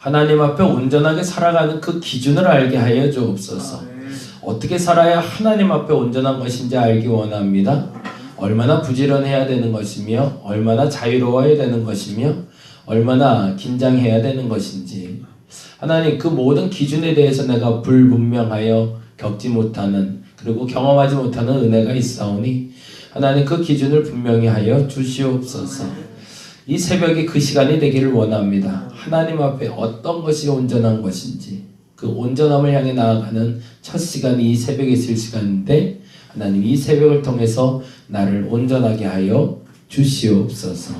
하나님 앞에 온전하게 살아가는 그 기준을 알게 하여 주옵소서. 어떻게 살아야 하나님 앞에 온전한 것인지 알기 원합니다. 얼마나 부지런해야 되는 것이며 얼마나 자유로워야 되는 것이며 얼마나 긴장해야 되는 것인지 하나님 그 모든 기준에 대해서 내가 불분명하여 겪지 못하는 그리고 경험하지 못하는 은혜가 있사오니 하나님 그 기준을 분명히 하여 주시옵소서. 이 새벽이 그 시간이 되기를 원합니다. 하나님 앞에 어떤 것이 온전한 것인지 그 온전함을 향해 나아가는 첫 시간이 이 새벽에 있을 시간인데 하나님 이 새벽을 통해서 나를 온전하게 하여 주시옵소서.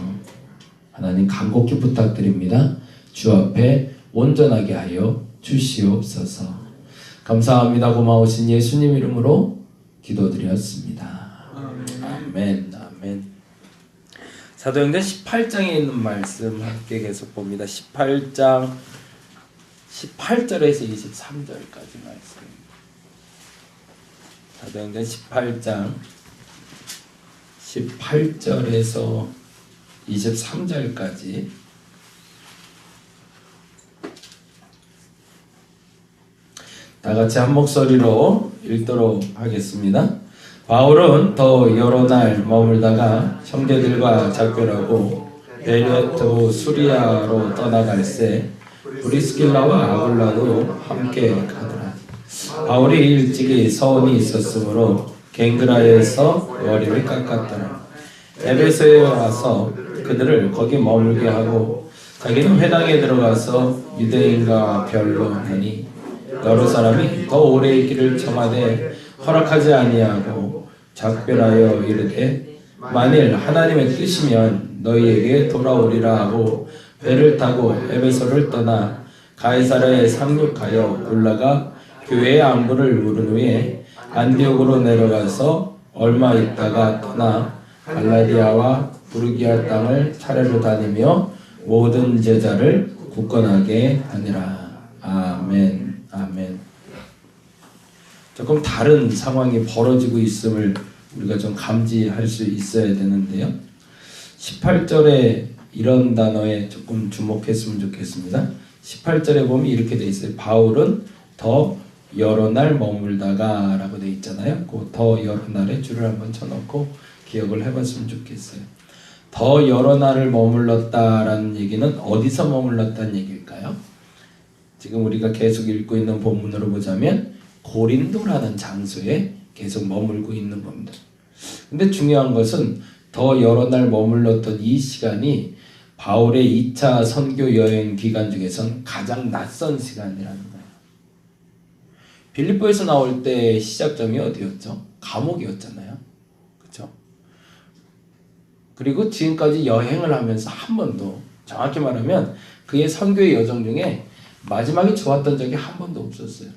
하나님 간곡히 부탁드립니다. 주 앞에 온전하게 하여 주시옵소서. 감사합니다. 고마우신 예수님 이름으로 기도드렸습니다. 아멘. 아멘. 사도행전 18장에 있는 말씀 함께 계속 봅니다. 18장 18절에서 23절까지 말씀입니다. 사도행전 18장 18절에서 23절까지 다 같이 한 목소리로 읽도록 하겠습니다. 바울은 더 여러 날 머물다가 형제들과 작별하고 베레토 수리아로 떠나갈새 브리스길라와 아굴라도 함께 가더라. 바울이 일찍이 서원이 있었으므로 갱그라에서 머리를 깎았더라. 에베소에 와서 그들을 거기 머물게 하고 자기는 회당에 들어가서 유대인과 변론하니 여러 사람이 더 오래 있기를 청하되 허락하지 아니하고 작별하여 이르되 만일 하나님의 뜻이면 너희에게 돌아오리라 하고 배를 타고 에베소를 떠나 가이사랴에 상륙하여 올라가 교회의 안부를 물은 후에 안디옥으로 내려가서 얼마 있다가 떠나 갈라디아와 부르기아 땅을 차례로 다니며 모든 제자를 굳건하게 하니라. 아멘. 아멘. 조금 다른 상황이 벌어지고 있음을 우리가 좀 감지할 수 있어야 되는데요. 18절에 이런 단어에 조금 주목했으면 좋겠습니다. 18절에 보면 이렇게 돼 있어요. 바울은 더 여러 날 머물다가 라고 돼 있잖아요. 그 더 여러 날에 줄을 한번 쳐놓고 기억을 해봤으면 좋겠어요. 더 여러 날을 머물렀다라는 얘기는 어디서 머물렀다는 얘기일까요? 지금 우리가 계속 읽고 있는 본문으로 보자면 고린도라는 장소에 계속 머물고 있는 겁니다. 근데 중요한 것은 더 여러 날 머물렀던 이 시간이 바울의 2차 선교 여행 기간 중에선 가장 낯선 시간이라는 거예요. 빌립보에서 나올 때 시작점이 어디였죠? 감옥이었잖아요. 그렇죠? 그리고 지금까지 여행을 하면서 한 번도 정확히 말하면 그의 선교의 여정 중에 마지막에 좋았던 적이 한 번도 없었어요.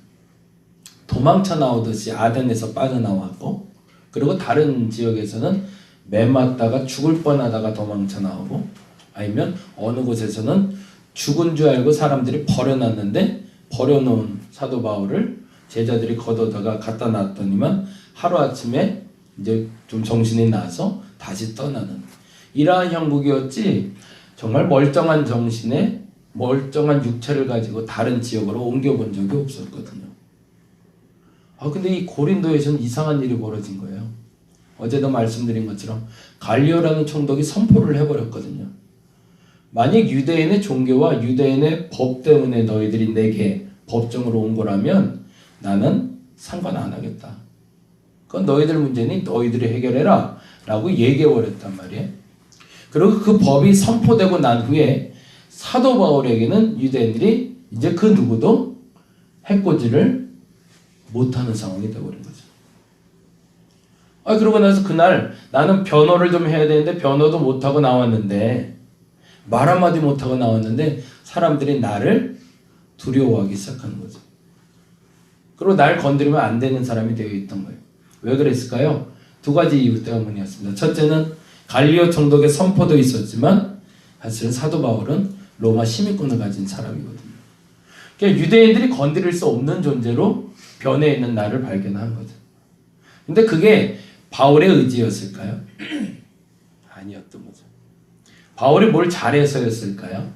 도망쳐 나오듯이 아덴에서 빠져나왔고 그리고 다른 지역에서는 매 맞다가 죽을 뻔하다가 도망쳐 나오고 아니면 어느 곳에서는 죽은 줄 알고 사람들이 버려놨는데 버려놓은 사도 바울을 제자들이 걷어다가 갖다 놨더니만 하루아침에 이제 좀 정신이 나서 다시 떠나는 이러한 형국이었지 정말 멀쩡한 정신에 멀쩡한 육체를 가지고 다른 지역으로 옮겨본 적이 없었거든요. 근데 이 고린도에서는 이상한 일이 벌어진 거예요. 어제도 말씀드린 것처럼 갈리오라는 총독이 선포를 해버렸거든요. 만약 유대인의 종교와 유대인의 법 때문에 너희들이 내게 법정으로 온 거라면 나는 상관 안 하겠다. 그건 너희들 문제니 너희들이 해결해라 라고 얘기해버렸단 말이에요. 그리고 그 법이 선포되고 난 후에 사도 바울에게는 유대인들이 이제 그 누구도 해코지를 못하는 상황이 되어버린 거죠. 그러고 나서 그날 나는 변호를 좀 해야 되는데 변호도 못하고 나왔는데 말 한마디 못하고 나왔는데 사람들이 나를 두려워하기 시작하는 거죠. 그리고 날 건드리면 안 되는 사람이 되어 있던 거예요. 왜 그랬을까요? 두 가지 이유 때문이었습니다. 첫째는 갈리오 총독의 선포도 있었지만 사실은 사도 바울은 로마 시민권을 가진 사람이거든요. 그러니까 유대인들이 건드릴 수 없는 존재로 변해 있는 나를 발견한 거죠. 근데 그게 바울의 의지였을까요? 아니었던 거죠. 바울이 뭘 잘해서였을까요?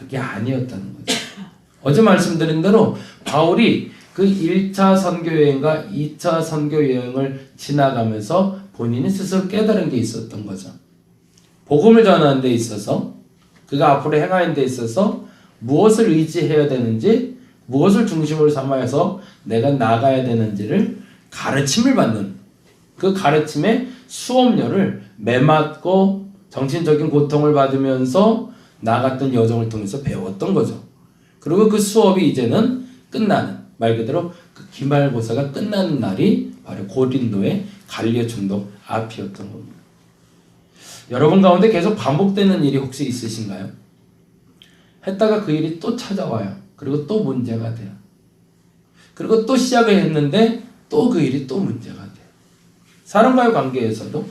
그게 아니었다는 거죠. 어제 말씀드린 대로 바울이 그 1차 선교여행과 2차 선교여행을 지나가면서 본인이 스스로 깨달은 게 있었던 거죠. 복음을 전하는 데 있어서 그가 앞으로 행하는 데 있어서 무엇을 의지해야 되는지, 무엇을 중심으로 삼아서 내가 나가야 되는지를 가르침을 받는, 그 가르침의 수업료를 매맞고 정신적인 고통을 받으면서 나갔던 여정을 통해서 배웠던 거죠. 그리고 그 수업이 이제는 끝나는, 말 그대로 그 기말고사가 끝나는 날이 바로 고린도의 갈리오 총독 앞이었던 겁니다. 여러분 가운데 계속 반복되는 일이 혹시 있으신가요? 했다가 그 일이 또 찾아와요. 그리고 또 문제가 돼요. 그리고 또 시작을 했는데 또 그 일이 또 문제가 돼요. 사람과의 관계에서도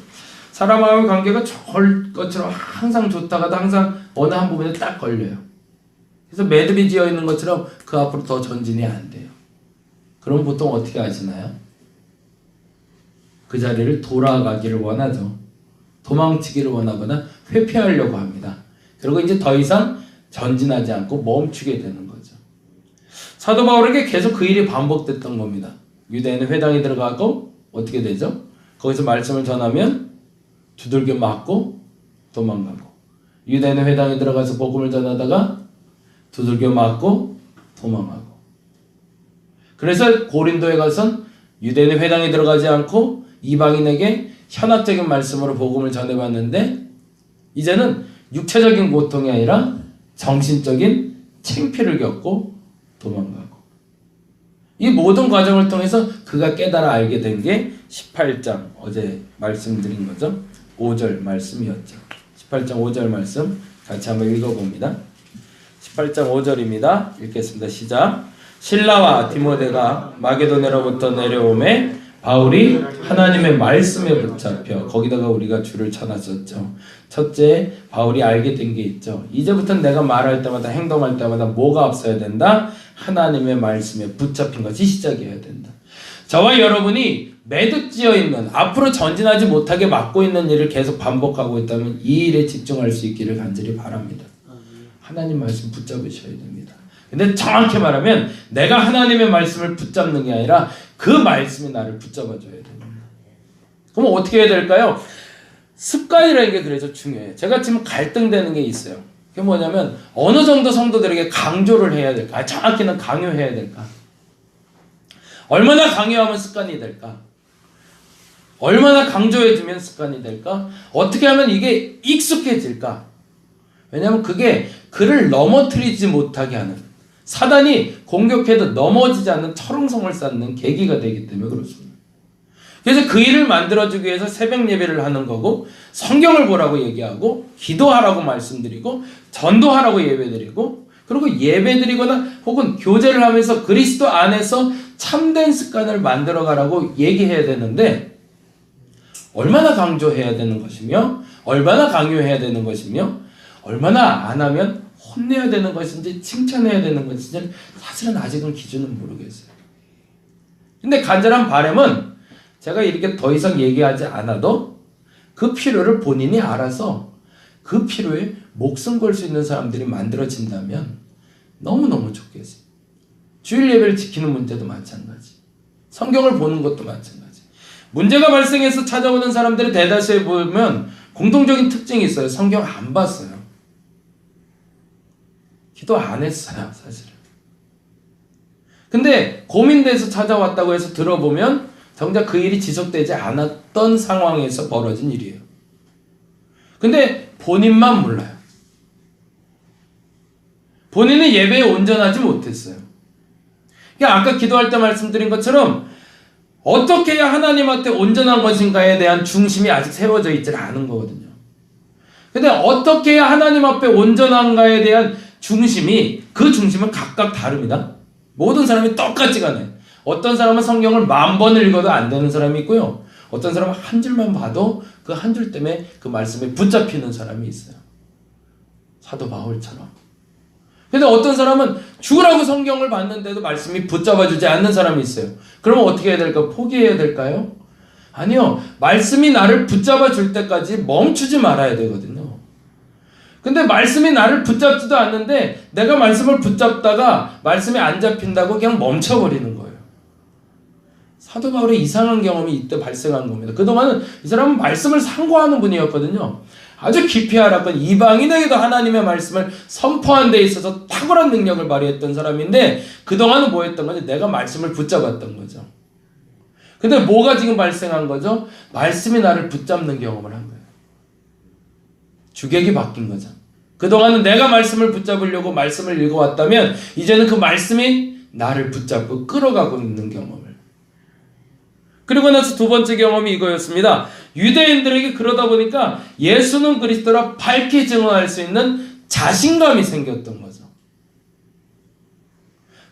사람과의 관계가 좋을 것처럼 항상 좋다가도 항상 어느 한 부분에 딱 걸려요. 그래서 매듭이 지어 있는 것처럼 그 앞으로 더 전진이 안 돼요. 그럼 보통 어떻게 하시나요? 그 자리를 돌아가기를 원하죠. 도망치기를 원하거나 회피하려고 합니다. 그리고 이제 더 이상 전진하지 않고 멈추게 되는 거죠. 사도 바울에게 계속 그 일이 반복됐던 겁니다. 유대인은 회당에 들어가고 어떻게 되죠? 거기서 말씀을 전하면 두들겨 맞고 도망가고, 유대인은 회당에 들어가서 복음을 전하다가 두들겨 맞고 도망가고, 그래서 고린도에 가선 유대인의 회당에 들어가지 않고 이방인에게 현학적인 말씀으로 복음을 전해봤는데 이제는 육체적인 고통이 아니라 정신적인 창피를 겪고 도망가고, 이 모든 과정을 통해서 그가 깨달아 알게 된 게 18장 어제 말씀드린 거죠. 5절 말씀이었죠. 18장 5절 말씀 같이 한번 읽어봅니다. 18장 5절입니다. 읽겠습니다. 시작. 실라와 디모데가 마게도냐로부터 내려오매 바울이 하나님의 말씀에 붙잡혀, 거기다가 우리가 줄을 쳐놨었죠. 첫째, 바울이 알게 된 게 있죠. 이제부터는 내가 말할 때마다 행동할 때마다 뭐가 앞서야 된다? 하나님의 말씀에 붙잡힌 것이 시작이어야 된다. 저와 여러분이 매듭지어 있는, 앞으로 전진하지 못하게 막고 있는 일을 계속 반복하고 있다면 이 일에 집중할 수 있기를 간절히 바랍니다. 하나님 말씀 붙잡으셔야 됩니다. 근데 정확히 말하면 내가 하나님의 말씀을 붙잡는 게 아니라 그 말씀이 나를 붙잡아줘야 됩니다. 그럼 어떻게 해야 될까요? 습관이라는 게 그래서 중요해요. 제가 지금 갈등되는 게 있어요. 그게 뭐냐면 어느 정도 성도들에게 강조를 해야 될까? 정확히는 강요해야 될까? 얼마나 강요하면 습관이 될까? 얼마나 강조해주면 습관이 될까? 어떻게 하면 이게 익숙해질까? 왜냐하면 그게 그를 넘어뜨리지 못하게 하는, 사단이 공격해도 넘어지지 않는 철옹성을 쌓는 계기가 되기 때문에 그렇습니다. 그래서 그 일을 만들어주기 위해서 새벽 예배를 하는 거고, 성경을 보라고 얘기하고, 기도하라고 말씀드리고, 전도하라고 예배드리고, 그리고 예배드리거나 혹은 교제를 하면서 그리스도 안에서 참된 습관을 만들어가라고 얘기해야 되는데, 얼마나 강조해야 되는 것이며 얼마나 강요해야 되는 것이며 얼마나 안 하면 혼내야 되는 것인지 칭찬해야 되는 것인지 사실은 아직은 기준은 모르겠어요. 근데 간절한 바람은 제가 이렇게 더 이상 얘기하지 않아도 그 필요를 본인이 알아서 그 필요에 목숨 걸 수 있는 사람들이 만들어진다면 너무너무 좋겠어요. 주일 예배를 지키는 문제도 마찬가지, 성경을 보는 것도 마찬가지. 문제가 발생해서 찾아오는 사람들의 대다수에 보면 공통적인 특징이 있어요. 성경 안 봤어요. 기도 안 했어요, 사실은. 근데 고민돼서 찾아왔다고 해서 들어보면 정작 그 일이 지속되지 않았던 상황에서 벌어진 일이에요. 근데 본인만 몰라요. 본인은 예배에 온전하지 못했어요. 그러니까 아까 기도할 때 말씀드린 것처럼 어떻게 해야 하나님한테 온전한 것인가에 대한 중심이 아직 세워져 있지 않은 거거든요. 근데 어떻게 해야 하나님 앞에 온전한가에 대한 중심이, 그 중심은 각각 다릅니다. 모든 사람이 똑같지가 않아요. 어떤 사람은 성경을 10,000번을 읽어도 안 되는 사람이 있고요. 어떤 사람은 한 줄만 봐도 그 한 줄 때문에 그 말씀에 붙잡히는 사람이 있어요. 사도 바울처럼. 근데 어떤 사람은 죽으라고 성경을 봤는데도 말씀이 붙잡아주지 않는 사람이 있어요. 그러면 어떻게 해야 될까? 포기해야 될까요? 아니요. 말씀이 나를 붙잡아줄 때까지 멈추지 말아야 되거든요. 근데 말씀이 나를 붙잡지도 않는데 내가 말씀을 붙잡다가 말씀이 안 잡힌다고 그냥 멈춰버리는 거예요. 사도 바울의 이상한 경험이 이때 발생한 겁니다. 그동안은 이 사람은 말씀을 상고하는 분이었거든요. 아주 깊이 알았건 이방인에게도 하나님의 말씀을 선포한 데 있어서 탁월한 능력을 발휘했던 사람인데 그동안은 뭐 했던 거죠? 내가 말씀을 붙잡았던 거죠. 근데 뭐가 지금 발생한 거죠? 말씀이 나를 붙잡는 경험을 한 거예요. 주객이 바뀐 거죠. 그동안은 내가 말씀을 붙잡으려고 말씀을 읽어왔다면 이제는 그 말씀이 나를 붙잡고 끌어가고 있는 경험을. 그리고 나서 두 번째 경험이 이거였습니다. 유대인들에게 그러다 보니까 예수는 그리스도라 밝히 증언할 수 있는 자신감이 생겼던 거죠.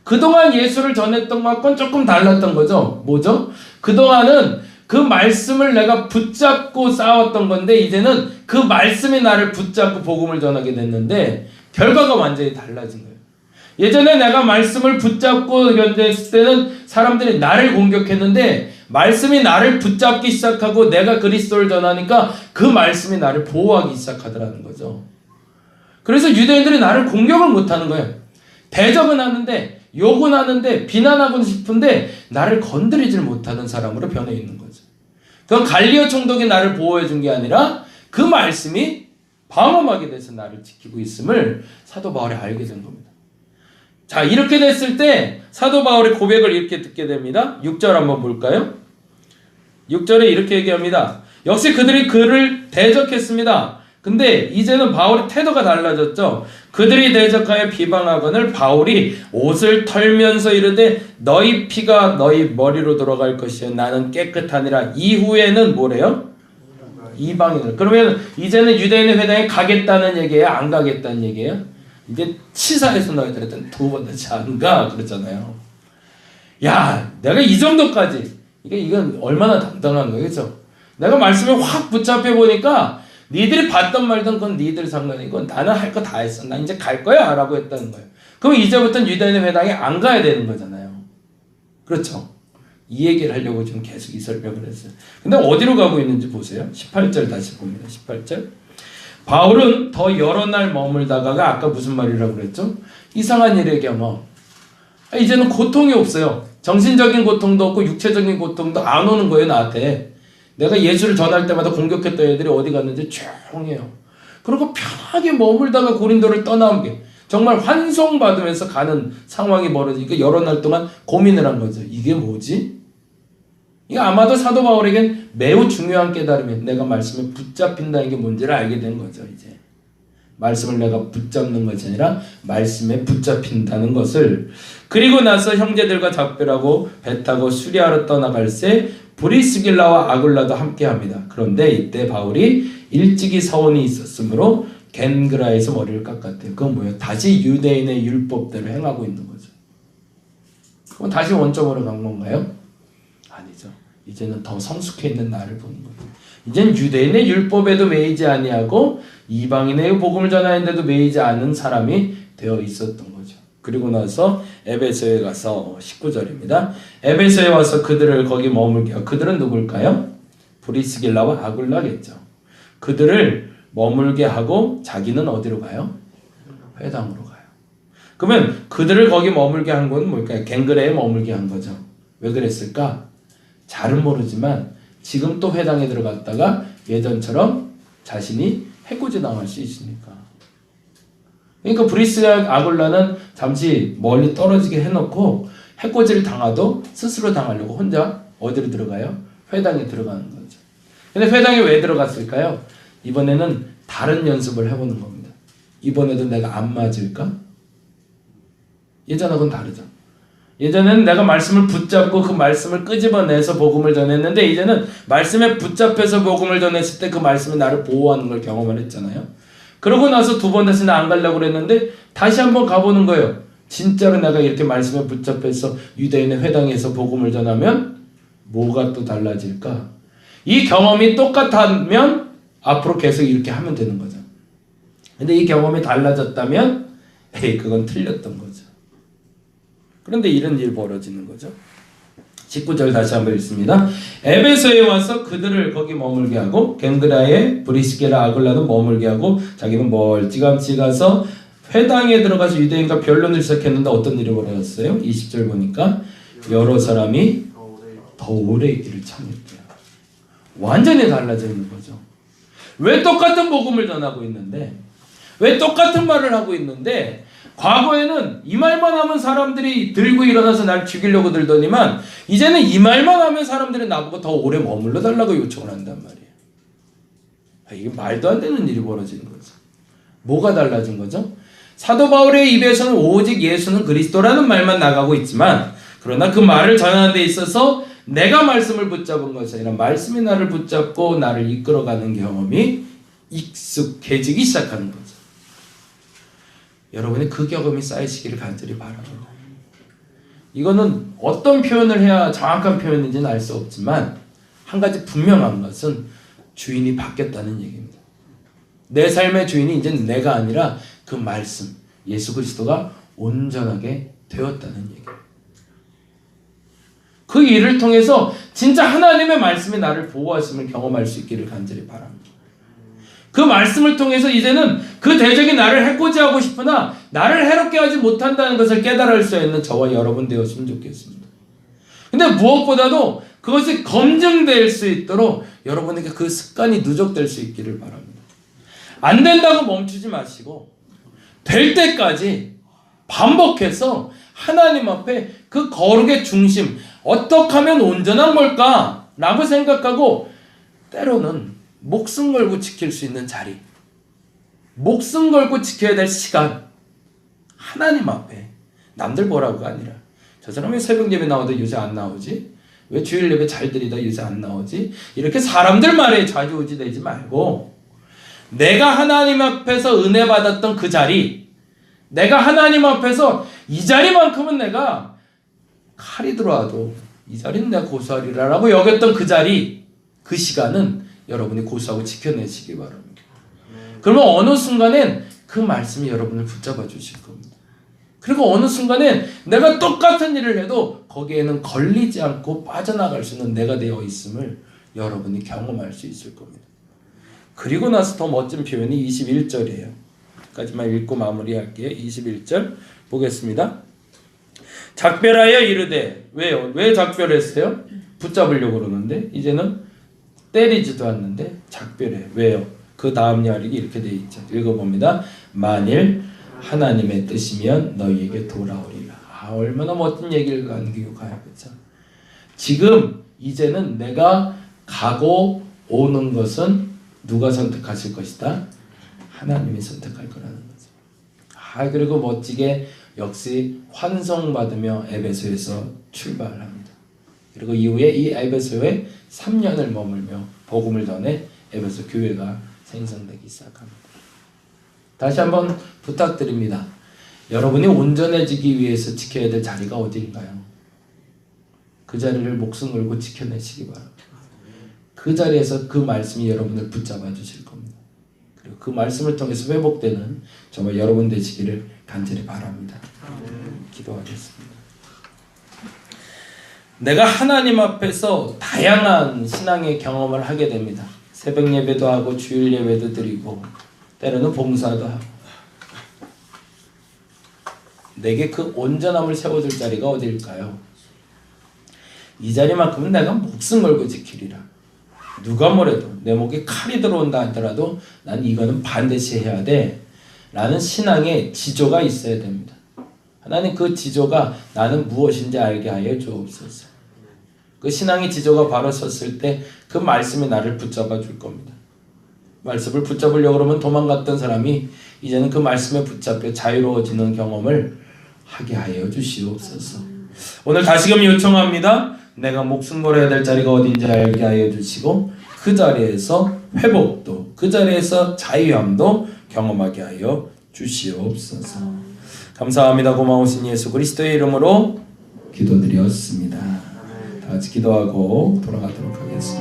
그동안 예수를 전했던 것과는 조금 달랐던 거죠. 뭐죠? 그동안은 그 말씀을 내가 붙잡고 싸웠던 건데 이제는 그 말씀이 나를 붙잡고 복음을 전하게 됐는데 결과가 완전히 달라진 거예요. 예전에 내가 말씀을 붙잡고 견제했을 때는 사람들이 나를 공격했는데 말씀이 나를 붙잡기 시작하고 내가 그리스도를 전하니까 그 말씀이 나를 보호하기 시작하더라는 거죠. 그래서 유대인들이 나를 공격을 못하는 거예요. 대적은 하는데 욕은 하는데 비난하고 싶은데 나를 건드리질 못하는 사람으로 변해 있는 거죠. 그건 갈리오 총독이 나를 보호해 준 게 아니라 그 말씀이 방어막이 돼서 나를 지키고 있음을 사도 바울이 알게 된 겁니다. 자, 이렇게 됐을 때 사도 바울의 고백을 이렇게 듣게 됩니다. 6절 한번 볼까요? 6절에 이렇게 얘기합니다. 역시 그들이 그를 대적했습니다. 근데 이제는 바울의 태도가 달라졌죠. 그들이 대적하여 비방하거늘 바울이 옷을 털면서 이르되 너희 피가 너희 머리로 돌아갈 것이요 나는 깨끗하니라. 이후에는 뭐래요? 이방인을. 그러면 이제는 유대인의 회당에 가겠다는 얘기예요? 안 가겠다는 얘기예요? 이제 치사해서 너희들 했더니 두 번 다시 안 가 그랬잖아요. 야, 내가 이 정도까지 이건 얼마나 당당한 거예요, 그렇죠? 내가 말씀에 확 붙잡혀 보니까 니들이 봤던 말던 건 니들 상관이고 나는 할 거 다 했어. 나 이제 갈 거야 라고 했다는 거예요. 그럼 이제부터는 유대인의 회당에 안 가야 되는 거잖아요. 그렇죠? 이 얘기를 하려고 지금 계속 이 설명을 했어요. 근데 어디로 가고 있는지 보세요. 18절 다시 봅니다. 18절. 바울은 더 여러 날 머물다가가 아까 무슨 말이라고 그랬죠? 이상한 일의 경험. 이제는 고통이 없어요. 정신적인 고통도 없고 육체적인 고통도 안 오는 거예요, 나한테. 내가 예수를 전할 때마다 공격했던 애들이 어디 갔는지 조용해요. 그리고 편하게 머물다가 고린도를 떠나온 게 정말 환송받으면서 가는 상황이 벌어지니까 여러 날 동안 고민을 한 거죠. 이게 뭐지? 이게 아마도 사도 바울에겐 매우 중요한 깨달음이 내가 말씀에 붙잡힌다는 게 뭔지를 알게 된 거죠. 이제 말씀을 내가 붙잡는 것이 아니라 말씀에 붙잡힌다는 것을. 그리고 나서 형제들과 작별하고 배 타고 수리하러 떠나갈새 브리스길라와 아굴라도 함께합니다. 그런데 이때 바울이 일찍이 서원이 있었으므로 겐그라에서 머리를 깎았대요. 그건 뭐예요? 다시 유대인의 율법대로 행하고 있는 거죠. 그럼 다시 원점으로 간 건가요? 아니죠. 이제는 더 성숙해 있는 나를 보는 거예요. 이제는 유대인의 율법에도 매이지 아니하고 이방인의 복음을 전하는데도 매이지 않은 사람이 되어 있었던 거죠. 그리고 나서 에베소에 가서 19절입니다. 에베소에 와서 그들을 거기 머물게 하고, 그들은 누굴까요? 브리스길라와 아굴라겠죠. 그들을 머물게 하고 자기는 어디로 가요? 회당으로 가요. 그러면 그들을 거기 머물게 한 건 뭘까요? 갱그레에 머물게 한 거죠. 왜 그랬을까? 잘은 모르지만 지금 또 회당에 들어갔다가 예전처럼 자신이 해코지 당할 수 있으니까. 그러니까 브리스와 아굴라는 잠시 멀리 떨어지게 해놓고 해코지를 당하도 스스로 당하려고 혼자 어디로 들어가요? 회당에 들어가는 거죠. 근데 회당에 왜 들어갔을까요? 이번에는 다른 연습을 해보는 겁니다. 이번에도 내가 안 맞을까? 예전하고는 다르죠. 예전에는 내가 말씀을 붙잡고 그 말씀을 끄집어내서 복음을 전했는데 이제는 말씀에 붙잡혀서 복음을 전했을 때 그 말씀이 나를 보호하는 걸 경험을 했잖아요. 그러고 나서 두 번 다시 나 안 가려고 그랬는데 다시 한번 가보는 거예요. 진짜로 내가 이렇게 말씀에 붙잡혀서 유대인의 회당에서 복음을 전하면 뭐가 또 달라질까? 이 경험이 똑같다면 앞으로 계속 이렇게 하면 되는 거죠. 근데 이 경험이 달라졌다면 그건 틀렸던 거죠. 그런데 이런 일 벌어지는 거죠. 19절 다시 한번 읽습니다. 에베소에 와서 그들을 거기 머물게 하고 겐그라에 브리스게라 아글라도 머물게 하고 자기는 멀찌감치 가서 회당에 들어가서 유대인과 변론을 시작했는데 어떤 일이 벌어졌어요? 20절 보니까 여러 사람이 더 오래 있기를 참했대요. 완전히 달라져 있는 거죠. 왜 똑같은 복음을 전하고 있는데, 왜 똑같은 말을 하고 있는데, 과거에는 이 말만 하면 사람들이 들고 일어나서 날 죽이려고 들더니만 이제는 이 말만 하면 사람들이 나보고 더 오래 머물러 달라고 요청을 한단 말이에요. 이게 말도 안 되는 일이 벌어지는 거죠. 뭐가 달라진 거죠? 사도 바울의 입에서는 오직 예수는 그리스도라는 말만 나가고 있지만, 그러나 그 말을 전하는 데 있어서 내가 말씀을 붙잡은 것이 아니라 말씀이 나를 붙잡고 나를 이끌어가는 경험이 익숙해지기 시작하는 거죠. 여러분의 그 경험이 쌓이시기를 간절히 바랍니다. 이거는 어떤 표현을 해야 정확한 표현인지는 알 수 없지만 한 가지 분명한 것은 주인이 바뀌었다는 얘기입니다. 내 삶의 주인이 이제 내가 아니라 그 말씀, 예수 그리스도가 온전하게 되었다는 얘기예요. 그 일을 통해서 진짜 하나님의 말씀이 나를 보호하심을 경험할 수 있기를 간절히 바랍니다. 그 말씀을 통해서 이제는 그 대적이 나를 해코지 하고 싶으나 나를 해롭게 하지 못한다는 것을 깨달을 수 있는 저와 여러분 되었으면 좋겠습니다. 근데 무엇보다도 그것이 검증될 수 있도록 여러분에게 그 습관이 누적될 수 있기를 바랍니다. 안 된다고 멈추지 마시고 될 때까지 반복해서 하나님 앞에 그 거룩의 중심, 어떻게 하면 온전한 걸까? 라고 생각하고 때로는 목숨 걸고 지킬 수 있는 자리, 목숨 걸고 지켜야 될 시간, 하나님 앞에 남들 보라고가 아니라 저 사람이 새벽 예배 나와도 요새 안 나오지? 왜 주일 예배 잘 드리다 요새 안 나오지? 이렇게 사람들 말에 좌지우지되지 말고 내가 하나님 앞에서 은혜 받았던 그 자리, 내가 하나님 앞에서 이 자리만큼은 내가 칼이 들어와도 이 자리는 내가 고수하리라 라고 여겼던 그 자리, 그 시간은 여러분이 고수하고 지켜내시기 바랍니다. 그러면 어느 순간엔 그 말씀이 여러분을 붙잡아 주실 겁니다. 그리고 어느 순간엔 내가 똑같은 일을 해도 거기에는 걸리지 않고 빠져나갈 수 있는 내가 되어 있음을 여러분이 경험할 수 있을 겁니다. 그리고 나서 더 멋진 표현이 21절이에요. 까지만 읽고 마무리할게요. 21절 보겠습니다. 작별하여 이르되, 왜요? 왜 작별했어요? 붙잡으려고 그러는데 이제는 때리지도 않는데 작별해. 왜요? 그 다음 이야기 이렇게 되어 있죠. 읽어봅니다. 만일 하나님의 뜻이면 너희에게 돌아오리라. 얼마나 멋진 얘기를 남기고 가요. 그렇죠? 지금 이제는 내가 가고 오는 것은 누가 선택하실 것이다? 하나님이 선택할 거라는 거죠. 그리고 멋지게 역시 환송받으며 에베소에서 출발합니다. 그리고 이후에 이 에베소에 3년을 머물며 복음을 전해 에베소 교회가 생성되기 시작합니다. 다시 한번 부탁드립니다. 여러분이 온전해지기 위해서 지켜야 될 자리가 어디인가요? 그 자리를 목숨 걸고 지켜내시기 바랍니다. 그 자리에서 그 말씀이 여러분을 붙잡아 주실 겁니다. 그리고 그 말씀을 통해서 회복되는 정말 여러분 되시기를 간절히 바랍니다. 기도하겠습니다. 내가 하나님 앞에서 다양한 신앙의 경험을 하게 됩니다. 새벽 예배도 하고 주일 예배도 드리고 때로는 봉사도 하고 내게 그 온전함을 세워줄 자리가 어디일까요? 이 자리만큼은 내가 목숨 걸고 지키리라. 누가 뭐래도 내 목에 칼이 들어온다 하더라도 난 이거는 반드시 해야 돼 라는 신앙의 지조가 있어야 됩니다. 하나님 그 지조가 나는 무엇인지 알게 하여 주옵소서. 그 신앙의 지조가 바로 섰을 때 그 말씀이 나를 붙잡아 줄 겁니다. 말씀을 붙잡으려고 그러면 도망갔던 사람이 이제는 그 말씀에 붙잡혀 자유로워지는 경험을 하게 하여 주시옵소서. 오늘 다시금 요청합니다. 내가 목숨 걸어야 될 자리가 어딘지 알게 하여 주시고 그 자리에서 회복도, 그 자리에서 자유함도 경험하게 하여 주시옵소서. 감사합니다. 고마우신 예수 그리스도의 이름으로 기도드렸습니다. 다 같이 기도하고 돌아가도록 하겠습니다.